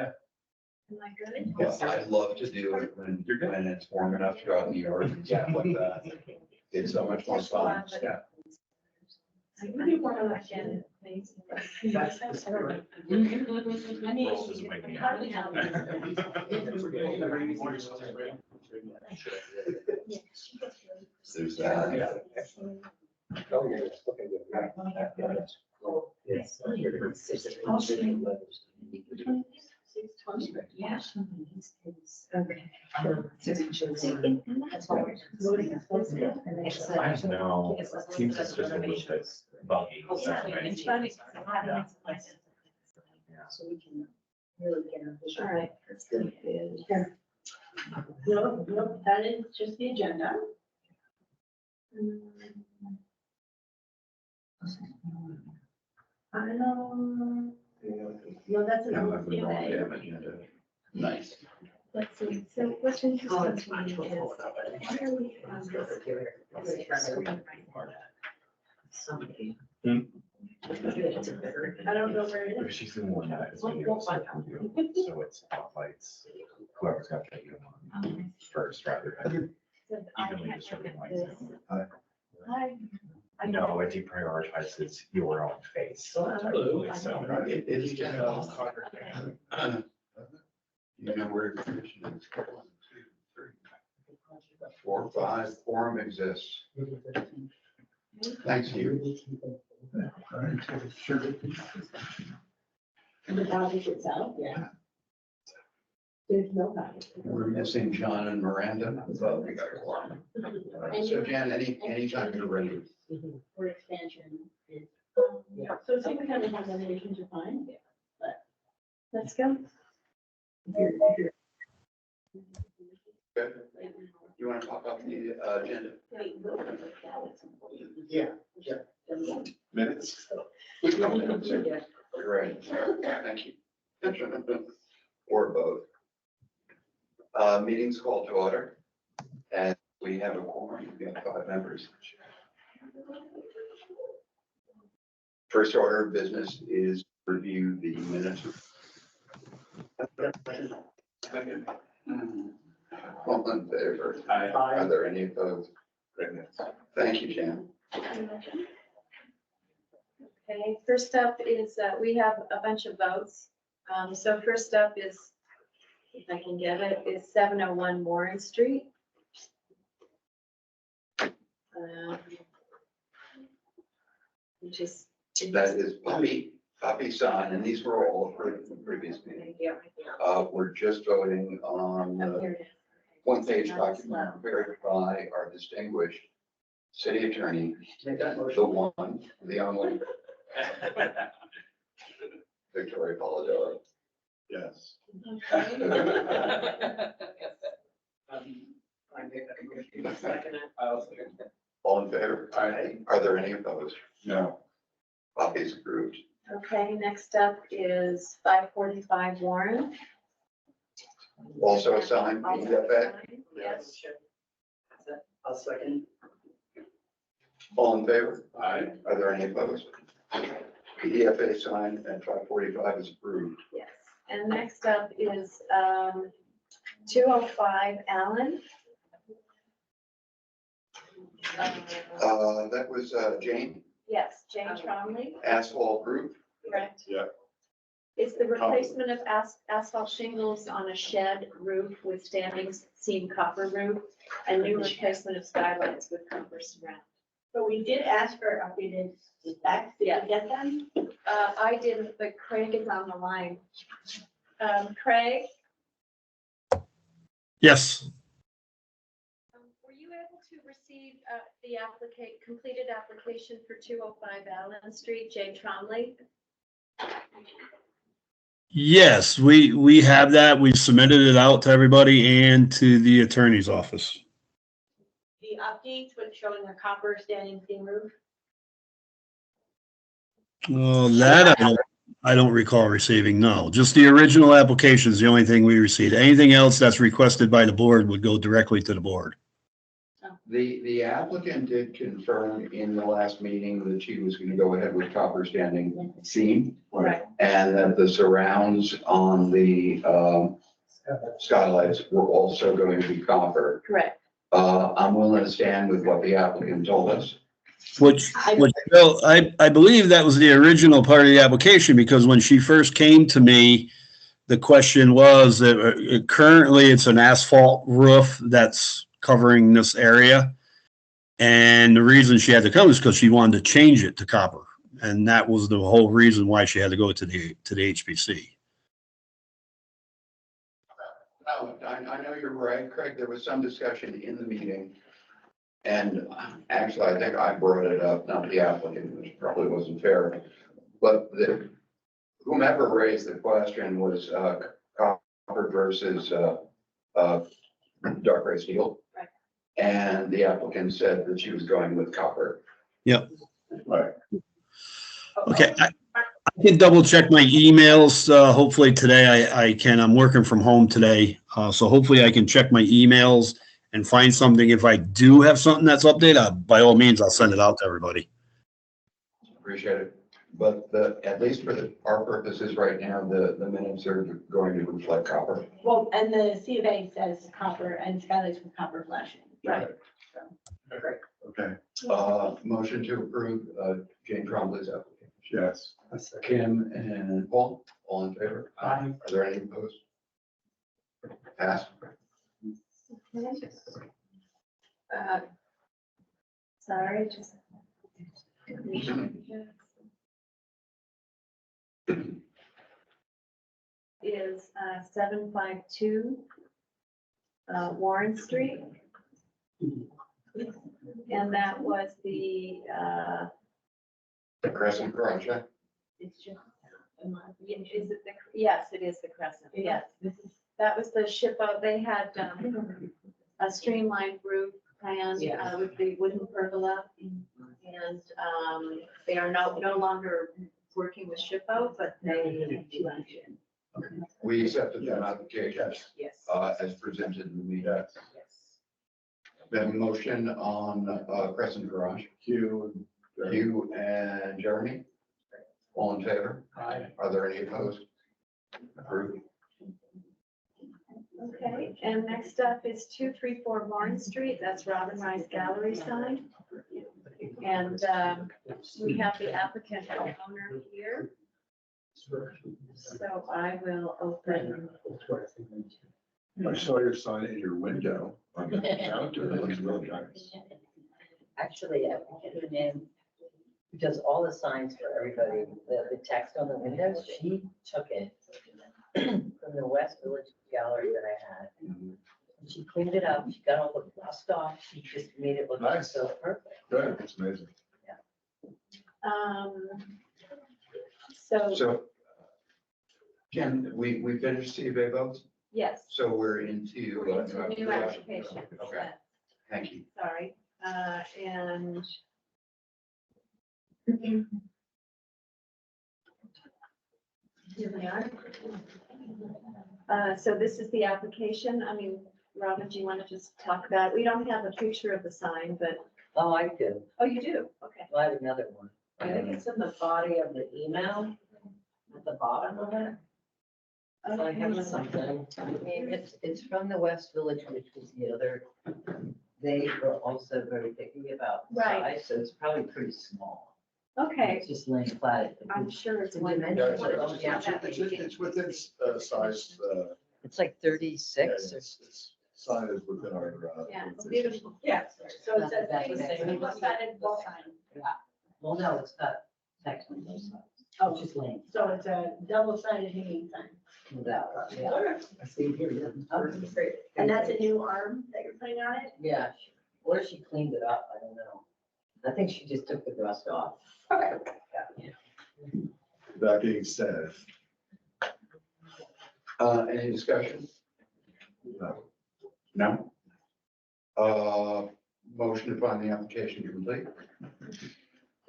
Am I good? Yes, I'd love to do it when it's warm enough to go out in the yard and stuff like that. It's so much more fun. Yeah. I really want to look at it, please. I mean. Girls doesn't make me hardly happy. There's that. Oh, yeah. Okay, good. Yes. Yeah. Okay. I know, seems it's just a little bit buggy. Yeah, it's funny. Yeah. So we can really get our. All right. That's good. No, that is just the agenda. I know. No, that's an Yeah, old I put it on CMA. the agenda. Nice. Let's see, so what's interesting to me is, why are we on I don't know where it is. She's the one that is when you're so it's spotlights, whoever's got that you on first rather than evenly distributed like that. No, it deprioritizes your own face. Hello. So, It is just. You know where the commission is. 1, 2, 3, 4, 5, quorum exists. Thanks, you. The project itself, yeah. There's no project. We're missing John and Miranda, but we got a quorum. So Jan, anytime you're ready. For expansion is. So it seems kind of have nominations are fine, but. let's go. Good. You want to pop up the agenda? Yeah. minutes. Great, thank you. Or both. Meetings called to order, and we have a quorum, we have 5 members. First order of business is review the minutes. All in favor? Are there any opposed? Thank you, Jan. Okay, first up is, we have a bunch of votes. So first up is, if I can get it, is 701 Warren Street. Which is. That is Poppy sign, and these were all approved from the previous meeting. We're just voting on Oh, the here it is. one-page document prepared by our distinguished city attorney, the one, the only, Victoria Polidoro. Yes. All in favor? Are there any opposed? No. Copies approved. Okay, next up is 545 Warren. Also assigned PDFA. Yes. I'll second. All in favor? Aye. Are there any opposed? PDFA signed and 545 is approved. Yes. And next up is 205 Allen. That was Jane, Yes, Jane Tromley, asphalt roof. correct? Yeah. It's the replacement of asphalt shingles on a shed roof with standing seam copper roof and new replacement of skylights with copper surround. But we did ask for updated specs. Did Yeah. you get them? I didn't, but Craig is on the line. Craig, Yes, were you able to receive the completed application for 205 Allen Street, Jane Tromley? yes, we have that. We've submitted it out to everybody and to the attorney's office. The updates with showing a copper standing seam roof? Well, that I don't recall receiving, no. Just the original application is the only thing we received. Anything else that's requested by the board would go directly to the board. Oh, The applicant did confirm in the last meeting that she was gonna go ahead with copper standing seam. Right. And that the surrounds on the, skylights were also going to be copper. Correct. I'm willing to stand with what the applicant told us. Which, Bill, I believe that was the original part of the application, because when she first came to me, the question was that currently it's an asphalt roof that's covering this area. And the reason she had to come is because she wanted to change it to copper. And that was the whole reason why she had to go to the HPC. No, I know you're right, Craig. There was some discussion in the meeting. And actually, I think I brought it up, not the applicant, which probably wasn't fair. But whomever raised the question was copper versus dark gray steel. Right. And the applicant said that she was going with copper. Yep. Right. Okay, I can double check my emails. Hopefully today I can. I'm working from home today. So hopefully I can check my emails and find something. If I do have something that's updated, by all means, I'll send it out to everybody. Appreciate it. But at least for our purposes right now, the minutes are going to reflect copper. Well, and the C of A says copper and skylights with copper flashing. Right. Great. Okay. Motion to approve Jane Trombley's application. Yes. Kim and Paul, all in favor? Aye. Are there any opposed? Pass. Sorry, just. Is 752 Warren Street. And that was the, The Crescent Garage, yeah? It's just. is it the, yes, it is the Crescent, yes. That was the SHPO, they had a streamlined roof plan Yes. with the wooden pergola. And they are no longer working with SHPO, but they. We accepted that application Yes. as presented in the meeting. Yes. We have a motion on Crescent Garage. You and Jeremy, all in favor? Aye. Are there any opposed? Approved. Okay, and next up is 234 Warren Street, that's Robin Rice Gallery sign. And we have the applicant and owner here. So I will open, I saw your sign in your window on the counter. It looks really nice. Actually, I put her name, who does all the signs for everybody, the text on the windows, she took it from the West Village gallery that I had. And she cleaned it up, she got all the rust off, she just made it look Nice. so perfect. Good, it's amazing. So, Ken, we finished C of A votes, yes. so we're into. Into a new application. Okay, thank you. Sorry, and. Here we are. So this is the application. I mean, Robin, do you want to just talk about, we don't have a picture of the sign, but, Oh, I do. oh, you do? Okay. Well, I have another one. I think it's in the body of the email, at the bottom of it. So I have something. I mean, it's from the West Village, which was the other, they were also very picky about Right. size, so it's probably pretty small. Okay, It's just laying flat. I'm sure it's The one. dimensions Yeah, are- it's within size. It's like 36 or. It's Sign is within our. Yeah, it's beautiful. Yeah, so it says That's the the same, same. what's that in both signs? Well, no, it's got text on both sides. Oh, Just laying. so it's a double-sided hanging sign. Without, yeah. I see here. Yeah. And that's a new arm that you're putting on it? Yeah, or she cleaned it up, I don't know. I think she just took the rust off. Okay. That being said, Any discussion? No? Motion to find the application complete.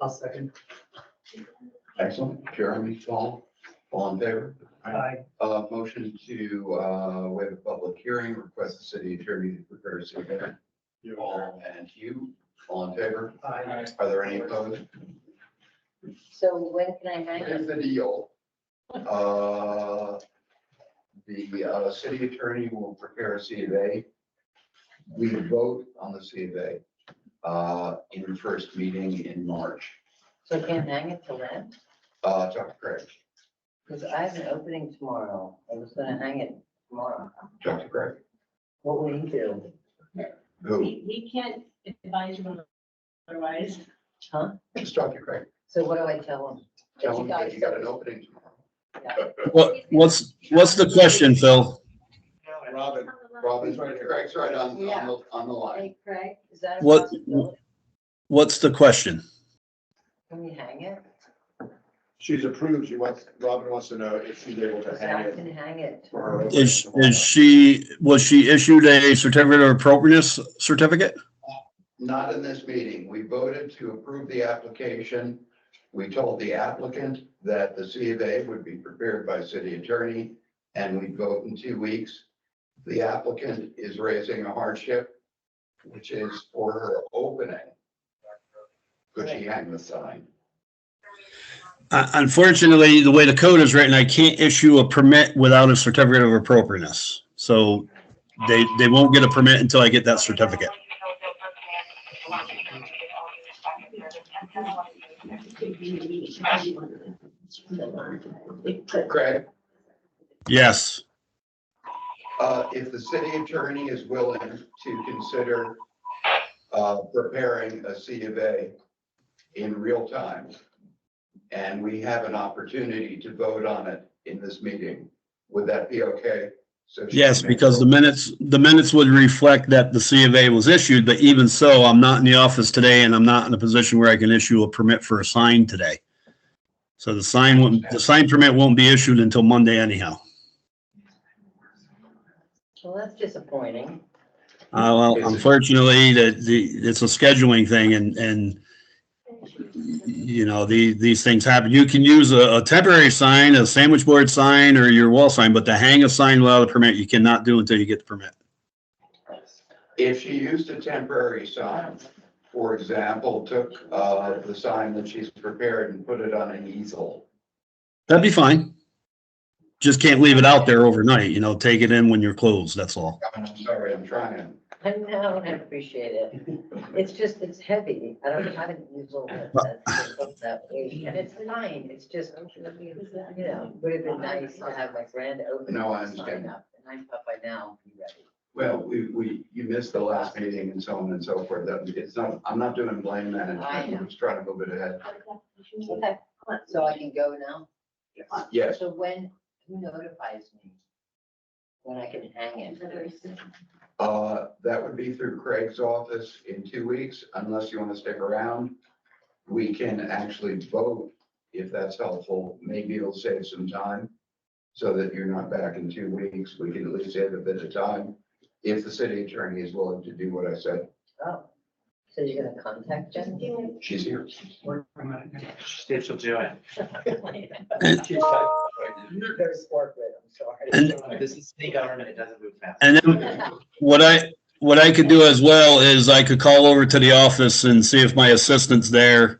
I'll second. Excellent. Jeremy, Paul, all in favor? Aye. Motion to waive a public hearing, request the city attorney to prepare a statement. And you, all in favor? Aye. Are there any opposed? So when can I hang Here's it? the deal. The city attorney will prepare a C of A. We vote on the C of A in the first meeting in March. So I can't hang it till then? Talk to Craig. Because I have an opening tomorrow. I was gonna hang it tomorrow. Talk to Craig. What will you do? Who? He can't advise you otherwise. Huh? Just talk to Craig. So what do I tell him? Tell him that you got an opening tomorrow. What's the question, Phil? Robin, Robin, Craig's right on the line. Hey, Craig, is that a What- possibility? What's the question? Can we hang it? she's approved, Robin wants to know if she's able to Because hang I it. can hang it. for her opening Was tomorrow. she issued a certificate of appropriateness certificate? Not in this meeting. We voted to approve the application. We told the applicant that the C of A would be prepared by city attorney, and we'd vote in 2 weeks. The applicant is raising a hardship, which is for her opening. Could she hang the sign? Unfortunately, the way the code is written, I can't issue a permit without a certificate of appropriateness. So they won't get a permit until I get that certificate. Craig, Yes. if the city attorney is willing to consider preparing a C of A in real time, and we have an opportunity to vote on it in this meeting, would that be okay? So she Yes, can make because the minutes would reflect that the C of A was issued, but even so, I'm not in the office today and I'm not in a position where I can issue a permit for a sign today. So the sign permit won't be issued until Monday anyhow. Well, that's disappointing. Well, unfortunately, it's a scheduling thing and you know, these things happen. You can use a temporary sign, a sandwich board sign, or your wall sign, but to hang a sign without a permit, you cannot do until you get the permit. If she used a temporary sign, for example, took the sign that she's prepared and put it on an easel. That'd be fine. Just can't leave it out there overnight, you know, take it in when you're closed, that's all. I'm sorry, I'm trying. I know, I appreciate it. It's just, it's heavy. I don't have an easel that's that way. And it's fine. It's just, you know, would have been nice to have my grand opening. No, I sign understand. up, and I thought by now, be ready. Well, you missed the last meeting and so on and so forth. It's not, I'm not doing blame management. I'm just trying to move it ahead. Okay, so I can go now? Yes, So who notifies me when I can hang it? that would be through Craig's office in 2 weeks, unless you want to stick around. We can actually vote if that's helpful. Maybe it'll save some time so that you're not back in 2 weeks. We can at least save a bit of time if the city attorney is willing to do what I said. Oh, so you're gonna contact Jen? She's here. She said she'll do it. Very corporate, I'm sorry. This is city government, it doesn't move fast. And then what I could do as well is I could call over to the office and see if my assistant's there.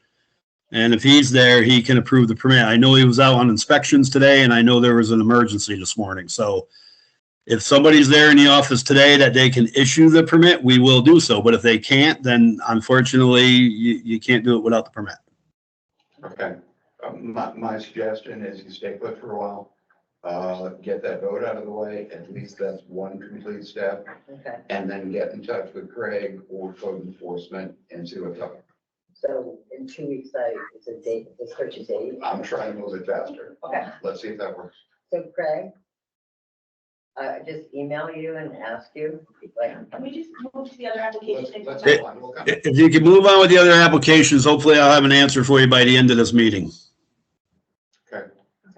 And if he's there, he can approve the permit. I know he was out on inspections today and I know there was an emergency this morning. So if somebody's there in the office today that they can issue the permit, we will do so. But if they can't, then unfortunately, you can't do it without the permit. Okay. My suggestion is you stay put for a while. Get that vote out of the way. At least that's one complete step. Okay, And then get in touch with Craig or code enforcement and see what's up. so in 2 weeks, it's a date, it's such a date. I'm trying to move it faster. Okay, Let's see if that works. so Craig, just email you and ask you, like, Can we just move to the other application and come Let's back? go on. We'll come. If you can move on with the other applications, hopefully I'll have an answer for you by the end of this meeting. Okay.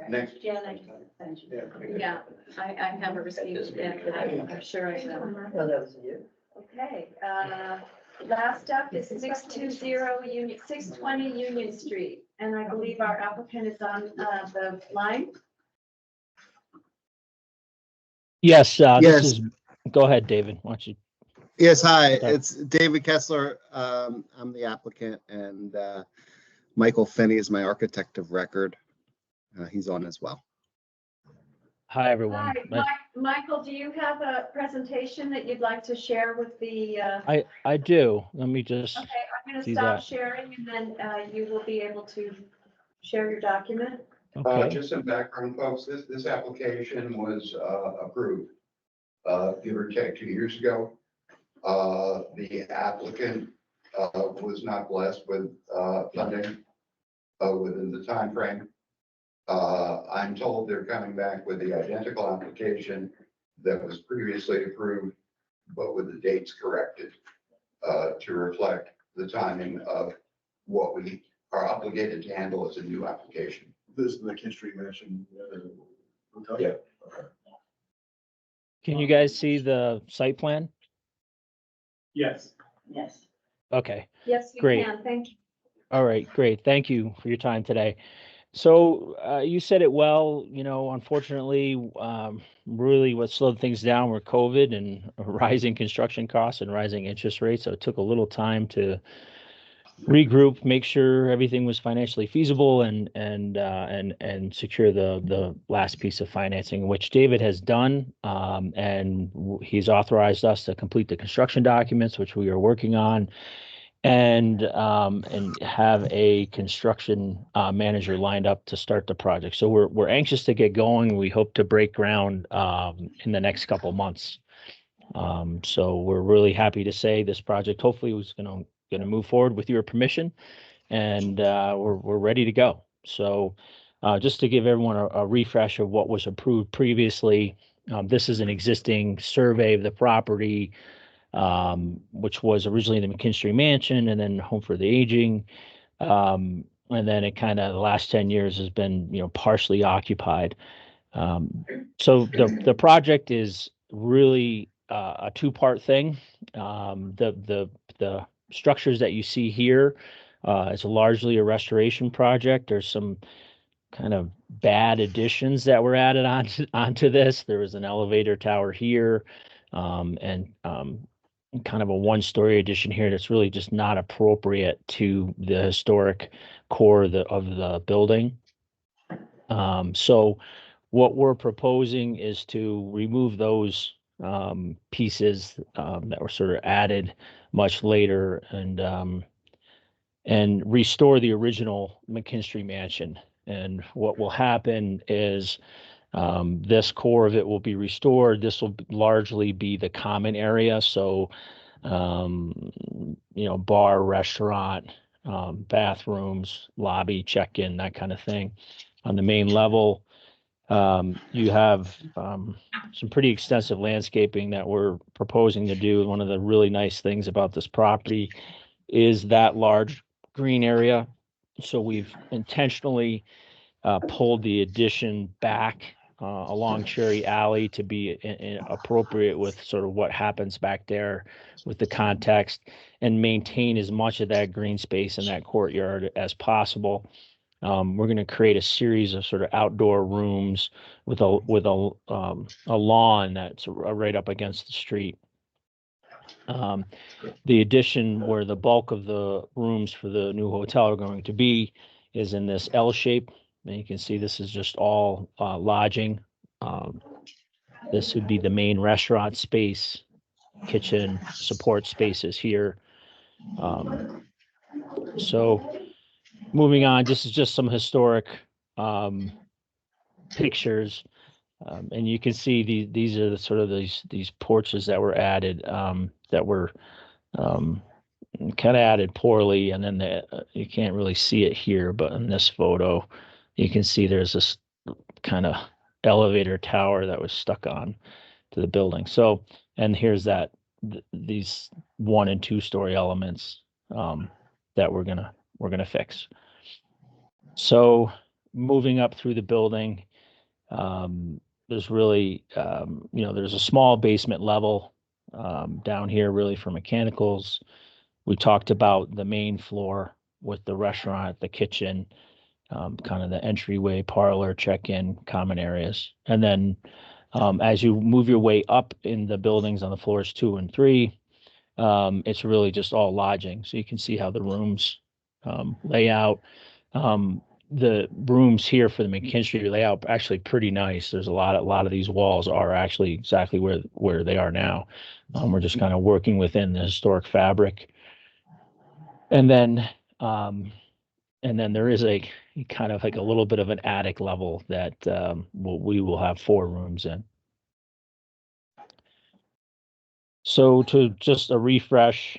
Next. Jan, I can send you. Yeah, I haven't received it, but I'm sure I will. no, that was you. Okay, last up is 620 Union Street, and I believe our applicant is on the line. Yes, Yes. this is, go ahead, David, why don't you? Yes, hi, Okay. it's David Kessler. I'm the applicant and Michael Finney is my architect of record. He's on as well. Hi, everyone. Hi, Michael, do you have a presentation that you'd like to share with the? I do. Let me just, Okay, I'm gonna see stop that. sharing and then you will be able to share your document. okay, Just some background, folks, this application was, approved, give or take 2 years ago. The applicant, was not blessed with, funding, within the timeframe. I'm told they're coming back with the identical application that was previously approved, but with the dates corrected, to reflect the timing of what we are obligated to handle as a new application. This is the Kin Street Mansion. Hotel? Yeah. Okay. can you guys see the site plan? Yes. Yes. Okay, Yes, you Great. can. Thank you. all right, great. Thank you for your time today. So you said it well, unfortunately, really what slowed things down were COVID and rising construction costs and rising interest rates. So it took a little time to regroup, make sure everything was financially feasible and secure the last piece of financing, which David has done. He's authorized us to complete the construction documents, which we are working on, and have a construction manager lined up to start the project. So we're anxious to get going. We hope to break ground in the next couple months. So we're really happy to say this project hopefully was going to move forward with your permission, and we're ready to go. So just to give everyone a refresh of what was approved previously, this is an existing survey of the property, which was originally the McKinstry Mansion and then Home for the Aging. And then it kind of the last 10 years has been, partially occupied. So the project is really a two-part thing. The structures that you see here is largely a restoration project. There's some kind of bad additions that were added onto this. There was an elevator tower here, and kind of a one-story addition here that's really just not appropriate to the historic core of the building. So what we're proposing is to remove those pieces that were sort of added much later and restore the original McKinstry Mansion. And what will happen is this core of it will be restored. This will largely be the common area. So, bar, restaurant, bathrooms, lobby, check-in, that kind of thing. On the main level, you have some pretty extensive landscaping that we're proposing to do. One of the really nice things about this property is that large green area. So we've intentionally pulled the addition back along Cherry Alley to be appropriate with sort of what happens back there with the context, and maintain as much of that green space in that courtyard as possible. We're going to create a series of sort of outdoor rooms with a lawn that's right up against the street. The addition where the bulk of the rooms for the new hotel are going to be is in this L shape. And you can see this is just all lodging. This would be the main restaurant space, kitchen, support spaces here. So moving on, this is just some historic pictures. And you can see these are the sort of these porches that were added that were kind of added poorly, and then you can't really see it here, but in this photo, you can see there's this kind of elevator tower that was stuck on to the building. So, and here's these 1 and 2 story elements that we're gonna fix. So, moving up through the building, there's really, there's a small basement level down here, really for mechanicals. We talked about the main floor with the restaurant, the kitchen, kind of the entryway, parlor, check-in, common areas. And then as you move your way up in the buildings on the floors 2 and 3, It's really just all lodging. So you can see how the rooms lay out. The rooms here for the McKinstry layout are actually pretty nice. There's a lot of these walls are actually exactly where they are now. We're just kind of working within the historic fabric. And then there is a kind of like a little bit of an attic level that we will have 4 rooms in. So to just a refresh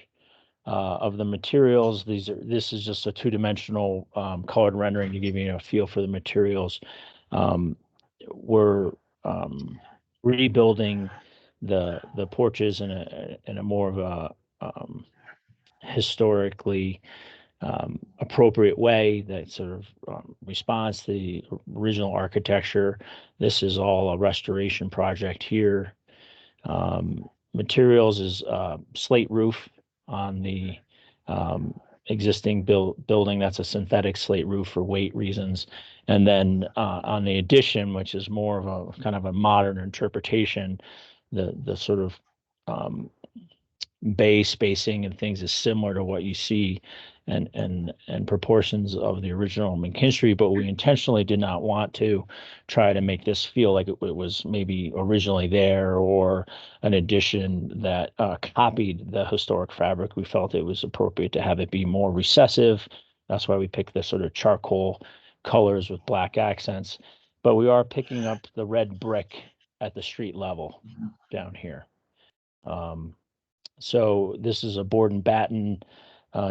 of the materials, this is just a 2-dimensional colored rendering to give you a feel for the materials. We're rebuilding the porches in a more of a historically appropriate way that sort of responds to the original architecture. This is all a restoration project here. Materials is slate roof on the existing building. That's a synthetic slate roof for weight reasons. And then on the addition, which is more of a kind of a modern interpretation, the sort of bay spacing and things is similar to what you see and proportions of the original McKinstry, but we intentionally did not want to try to make this feel like it was maybe originally there or an addition that copied the historic fabric. We felt it was appropriate to have it be more recessive. That's why we picked the sort of charcoal colors with black accents, but we are picking up the red brick at the street level down here. So this is a board and batten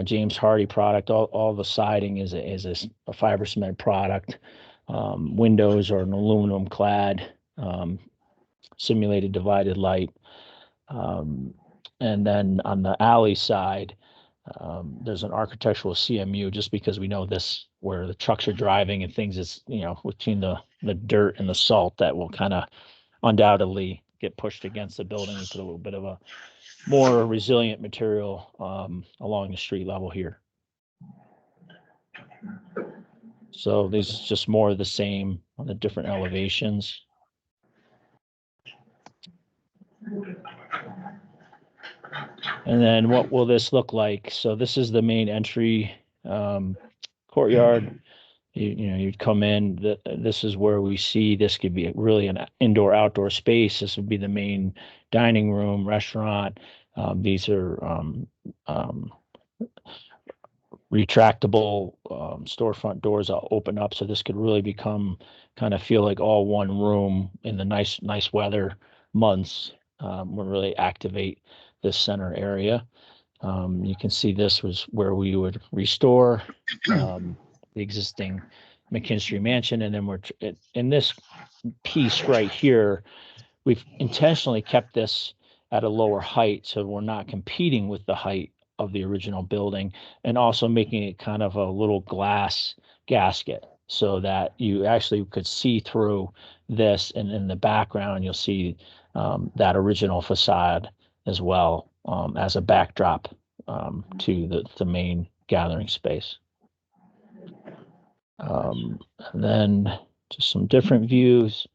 James Hardie product. All the siding is a fiber cement product. Windows are an aluminum clad simulated divided light. And then on the alley side, there's an architectural CMU, just because we know this where the trucks are driving and things is, between the dirt and the salt that will kind of undoubtedly get pushed against the building. We put a little bit of a more resilient material along the street level here. So this is just more of the same on the different elevations. And then what will this look like? So this is the main entry courtyard. You'd come in, this is where we see this could be really an indoor outdoor space. This would be the main dining room, restaurant. These are retractable storefront doors that open up. So this could really become kind of feel like all one room in the nice weather months. We'll really activate this center area. You can see this was where we would restore the existing McKinstry mansion. And then we're in this piece right here, we've intentionally kept this at a lower height, so we're not competing with the height of the original building, and also making it kind of a little glass gasket so that you actually could see through this, and in the background you'll see that original facade as well as a backdrop to the main gathering space. And then just some different views,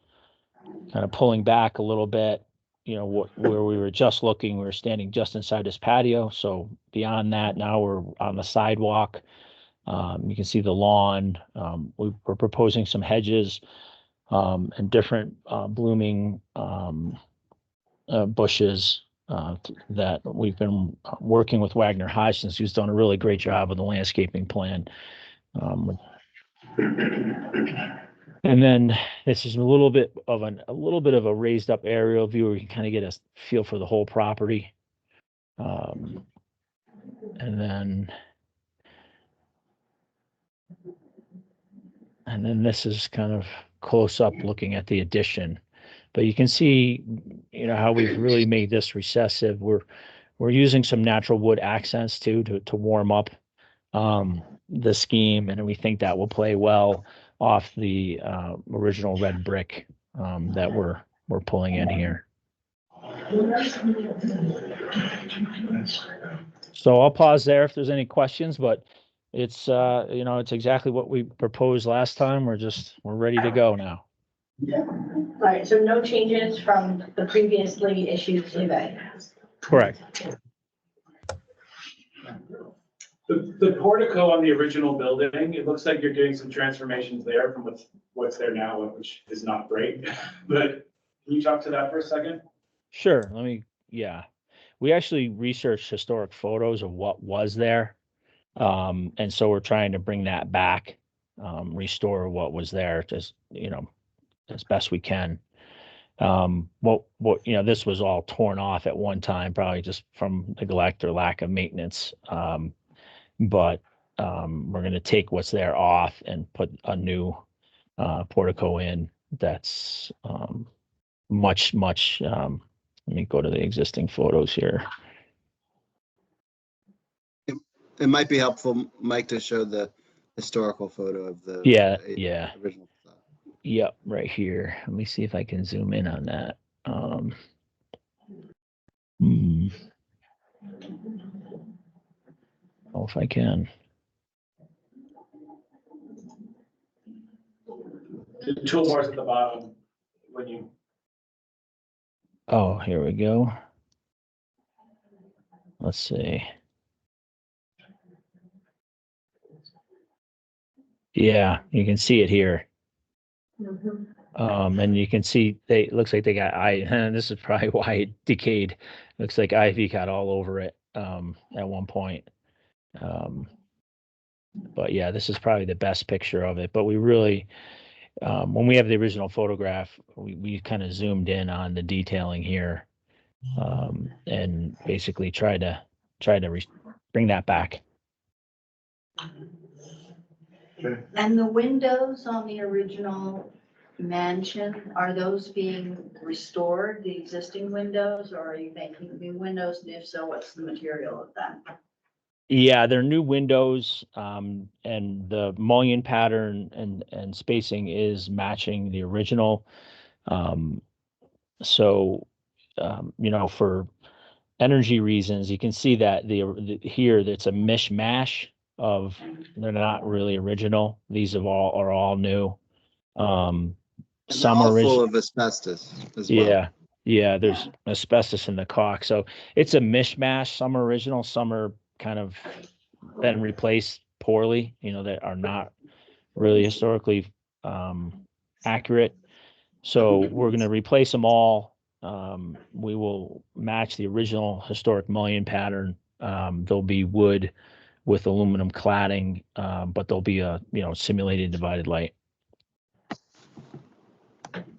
kind of pulling back a little bit, where we were just looking, we were standing just inside this patio. So beyond that, now we're on the sidewalk. You can see the lawn. We're proposing some hedges and different blooming bushes that we've been working with Wagner Hodgson, who's done a really great job with the landscaping plan. And then this is a little bit of a raised up aerial view where you can kind of get a feel for the whole property. And then this is kind of close up looking at the addition. But you can see, how we've really made this recessive. We're using some natural wood accents too to warm up the scheme, and we think that will play well off the original red brick that we're pulling in here. So I'll pause there if there's any questions, but it's it's exactly what we proposed last time. We're ready to go now. Right, so no changes from the previously issued survey. Correct. The portico on the original building, it looks like you're doing some transformations there from what's there now, which is not great. But can you talk to that for a second? Sure. Yeah. We actually researched historic photos of what was there. And so we're trying to bring that back, restore what was there, just, as best we can. This was all torn off at one time, probably just from neglect or lack of maintenance. But we're going to take what's there off and put a new portico in that's much. Let me go to the existing photos here. It might be helpful, Mike, to show the historical photo of the Yeah. original facade. Yep, right here. Let me see if I can zoom in on that. Oh, if I can. The toolbars at the bottom when you. Oh, here we go. Let's see. Yeah, you can see it here. And you can see it looks like they got and this is probably why it decayed. Looks like ivy got all over it at one point. But yeah, this is probably the best picture of it. But we really, when we have the original photograph, we kind of zoomed in on the detailing here, and basically try to bring that back. And the windows on the original mansion, are those being restored, the existing windows, or are you making new windows? And if so, what's the material of them? Yeah, they're new windows, and the mullion pattern and spacing is matching the original. For energy reasons, you can see that here that's a mishmash of, they're not really original. These are all new. And Some they're all original full of asbestos as well. Yeah, there's asbestos in the caulk, so it's a mishmash. Some are original, some are kind of been replaced poorly, that are not really historically accurate. So we're going to replace them all. We will match the original historic mullion pattern. There'll be wood with aluminum cladding, but there'll be a simulated divided light.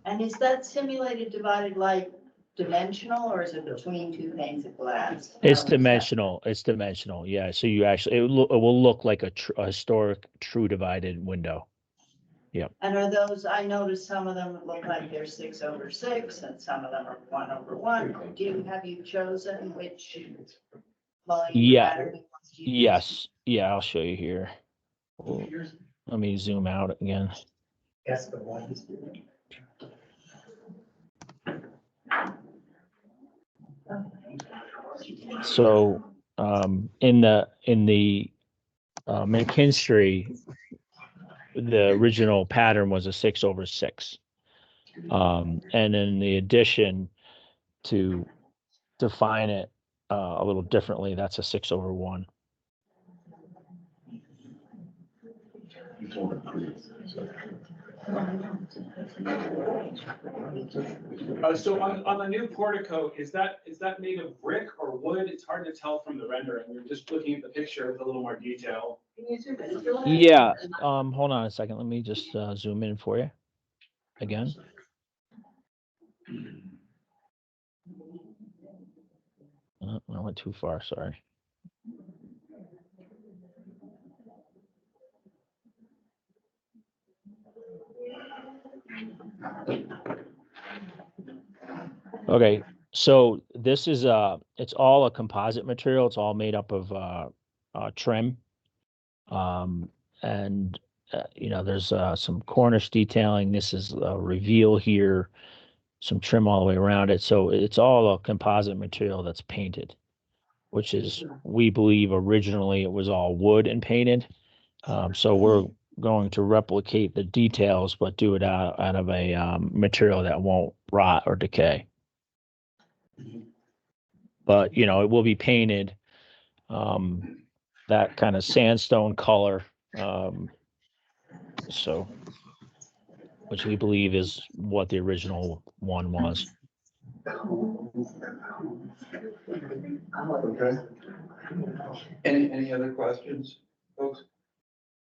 And is that simulated divided light dimensional, or is it between two panes of glass? It's dimensional. It's dimensional. Yeah. So you actually, it will look like a historic true divided window. Yeah. And are those, I noticed some of them look like they're 6/6 and some of them are 1/1. Have you chosen which mullion Yeah. pattern you want to use? Yes. Yeah. I'll show you here. Let me zoom out again. Yes, the ones. So in the McKinstry, the original pattern was a 6/6. And in the addition to define it a little differently, that's a 6/1. So on the new portico, is that made of brick or wood? It's hard to tell from the rendering. We're just looking at the picture with a little more detail. Yeah. Hold on a second. Let me just zoom in for you again. I went too far. Sorry. Okay, so this is it's all a composite material. It's all made up of trim, and there's some cornice detailing. This is a reveal here, some trim all the way around it. So it's all a composite material that's painted, which is, we believe originally it was all wood and painted. So we're going to replicate the details, but do it out of a material that won't rot or decay. But it will be painted. that kind of sandstone color. So, which we believe is what the original one was. Okay. Any other questions, folks?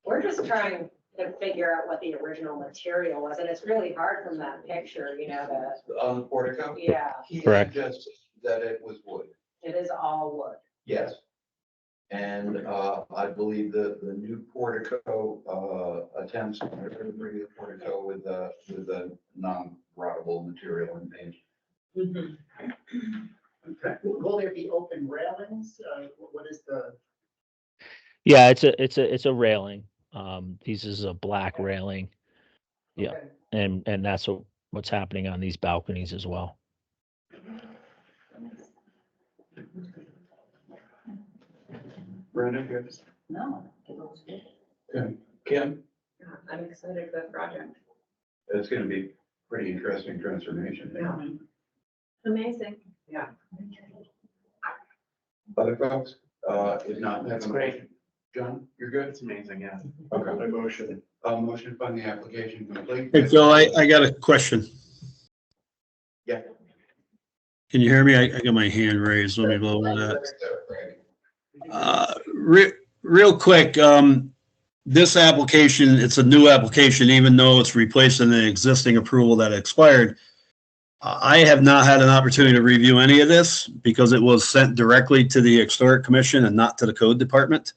We're just trying to figure out what the original material was, and it's really hard from that picture, you know, On the portico? yeah, He Correct. suggested that it was wood, it is all wood. yes. And I believe the new portico attempts to bring the portico with a non-rottable material and paint. Okay. Will there be open railings? What is the? Yeah, it's a railing. This is a black railing. Yeah. Okay. And that's what's happening on these balconies as well. Brenda, good. No. it looks good. Okay. Kim, I'm excited for the project. it's gonna be pretty interesting transformation. Amazing. Yeah. Other folks, if not, That's have a great. motion. John, you're good? It's amazing, yeah. Okay. My motion. Motion to find the application complete. Hey, Phil, I got a question. Yeah. Can you hear me? I got my hand raised. Let me lower that. Real quick, this application, it's a new application, even though it's replacing the existing approval that expired. I have not had an opportunity to review any of this because it was sent directly to the Historic Commission and not to the Code Department.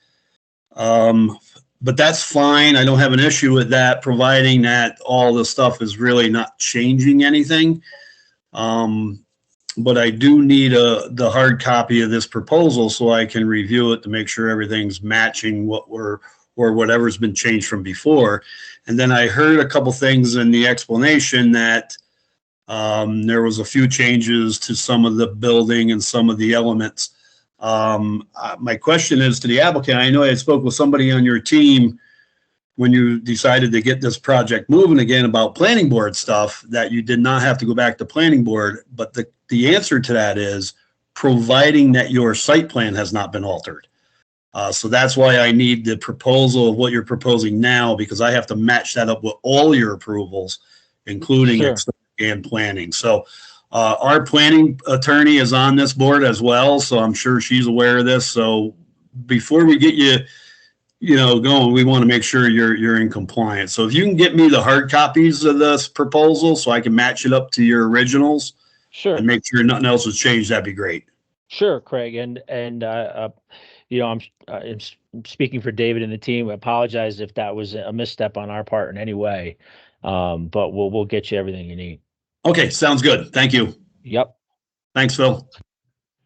But that's fine. I don't have an issue with that, providing that all the stuff is really not changing anything. But I do need the hard copy of this proposal so I can review it to make sure everything's matching or whatever's been changed from before. And then I heard a couple things in the explanation that there was a few changes to some of the building and some of the elements. My question is to the applicant. I know I spoke with somebody on your team when you decided to get this project moving again about planning board stuff, that you did not have to go back to planning board. But the answer to that is providing that your site plan has not been altered. So that's why I need the proposal of what you're proposing now, because I have to match that up with all your approvals, including Sure. and planning. So our planning attorney is on this board as well, so I'm sure she's aware of this. So before we get you know, going, we want to make sure you're in compliance. So if you can get me the hard copies of this proposal so I can match it up to your originals Sure. and make sure nothing else has changed, that'd be great. Sure, Craig. And you know, I'm speaking for David and the team. I apologize if that was a misstep on our part in any way. But we'll get you everything you need. Okay, sounds good. Thank you. Yep. Thanks, Phil.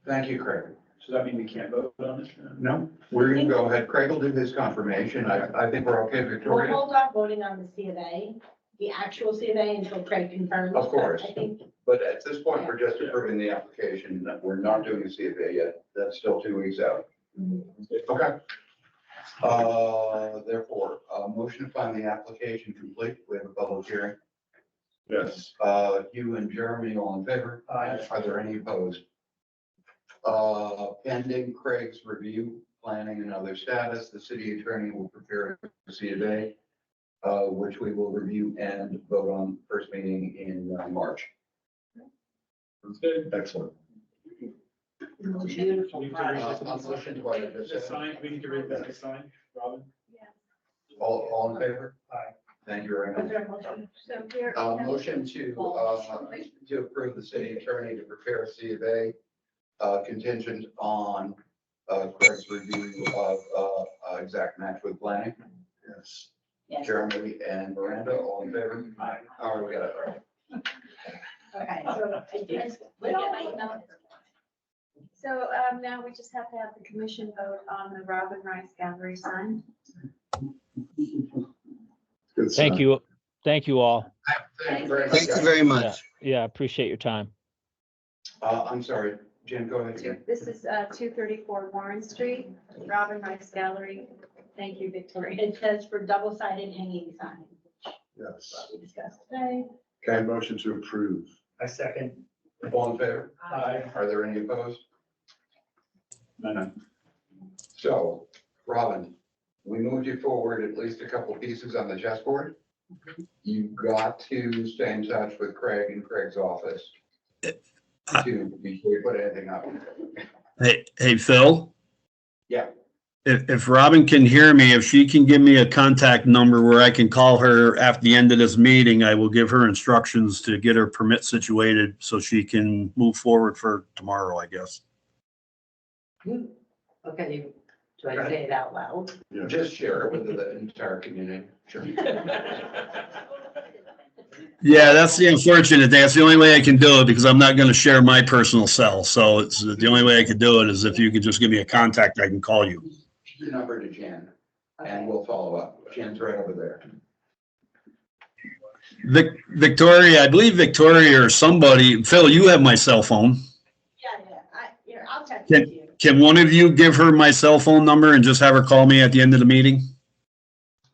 Thank you, Craig. Does that mean we can't vote on it? No, we're gonna go ahead. Craig will do his confirmation. I think we're okay, We'll Victoria. hold off voting on the C of A, the actual C of A until Craig confirms. Of course. I think, But at this point, we're just approving the application. We're not doing a CFA yet. That's still 2 weeks out. Okay. Therefore, motion to find the application complete. We have a public hearing. Yes. You and Jeremy, all in favor? Aye. Are there any opposed? Pending Craig's review, planning and other status, the city attorney will prepare a C of A, which we will review and vote on first meeting in March. That's good. Excellent. beautiful We need to read project. I'll motion to what I just The said. sign, we need to read that sign, Robin? All in favor? Aye. Thank you very much. Is there a motion? So here. Motion to approve the city attorney to prepare a C of A, contingent on, Craig's review of, exact match with planning. Yes. Yes. Jeremy and Miranda, all in favor? Aye. All right, we got it. Okay, so I did, look at my email. So now we just have to have the commission vote on the Robin Rice Gallery sign. Good Thank sign. you. Thank you all. Thank you very much. Thank you very Yeah. much. Yeah. Appreciate your time. I'm sorry, Jim, go ahead again. This is 234 Warren Street, Robin Rice Gallery. Thank you, Victoria. It says for double-sided hanging sign, Yes. we discussed today. Okay, motion to approve. I second. All in favor? Aye. Are there any opposed? No. So, Robin, we moved you forward at least a couple pieces on the chessboard. You've got to stay in touch with Craig and Craig's office to before you put anything up. Hey, Phil? Yeah. If Robin can hear me, if she can give me a contact number where I can call her after the end of this meeting, I will give her instructions to get her permit situated so she can move forward for tomorrow, I guess. Okay, do I say it out loud? Yeah. Just share it with the entire community. Sure. Yeah, that's the unfortunate thing. That's the only way I can do it because I'm not going to share my personal cell. So it's the only way I could do it is if you could just give me a contact, I can call you. The number to Jan and we'll follow up. Jan's right over there. Victoria, I believe Victoria or somebody, Phil, you have my cell phone. I'll text you. Can one of you give her my cell phone number and just have her call me at the end of the meeting?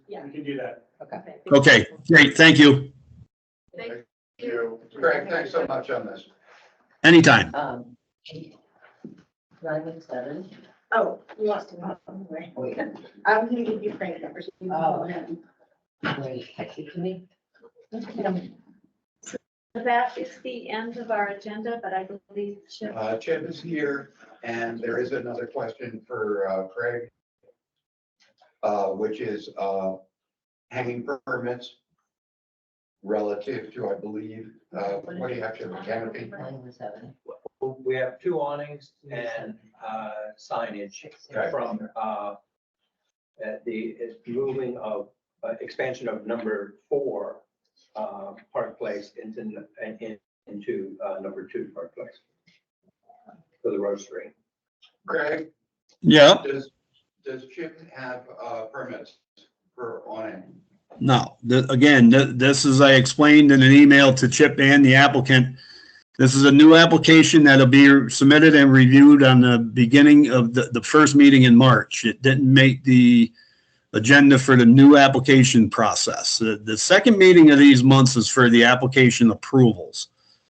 Yeah. We can do that. Okay, great. Thank you. Thank you. Craig, thanks so much on this. Anytime. 917. Oh, you lost him. Wait. I'm gonna give you Frank's number. So you can call him. Wait, text it to me. So that is the end of our agenda, but I believe Chip. Chip is here and there is another question for Craig. Which is hanging permits relative to, I believe, what do you have to, the canopy? 917. We have 2 awnings and signage from the moving of expansion of number 4 Park Place into number 2 Park Place for the roastery. Craig, Yeah, does Chip have permits for awning? no. Again, this is, I explained in an email to Chip and the applicant. This is a new application that'll be submitted and reviewed on the beginning of the first meeting in March. It didn't make the agenda for the new application process. The second meeting of these months is for the application approvals,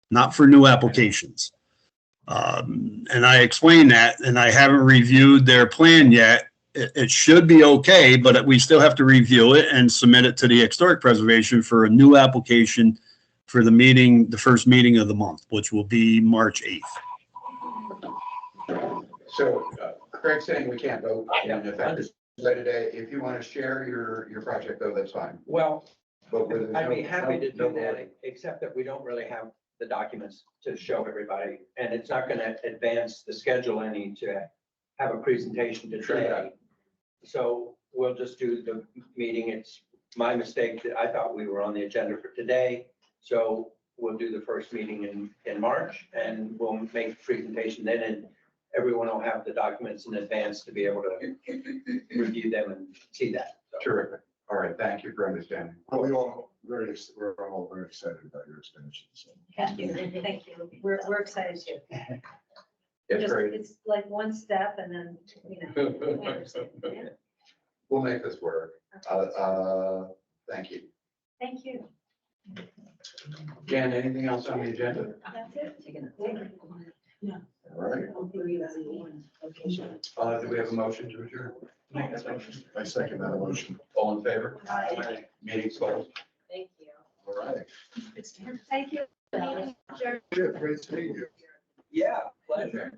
not for new applications. And I explained that, and I haven't reviewed their plan yet. It should be okay, but we still have to review it and submit it to the Historic Preservation for a new application for the first meeting of the month, which will be March 8th. So Craig's saying we can't vote in effect today. If you want to share your project though, that's fine. Well, But with I'd be happy to do that, except that we don't really have the documents to show everybody. And it's not going to advance the schedule any to have a presentation today. So we'll just do the meeting. It's my mistake that I thought we were on the agenda for today. So we'll do the first meeting in March and we'll make the presentation then, and everyone will have the documents in advance to be able to review them and see that. So. Terrific. All right. Thank you for understanding. We're all very excited about your expansion. So. Thank you. Thank you. We're excited too. It's Just, great. it's like one step and then, we understand. Yeah. We'll make this work. Thank you. Thank you. Jan, anything else on the agenda? That's it. All right. Do we have a motion to adjourn? I second that motion. All in favor? Aye. Meeting closed. Thank you. All right. Thank you. Good, great to meet you. Yeah, pleasure.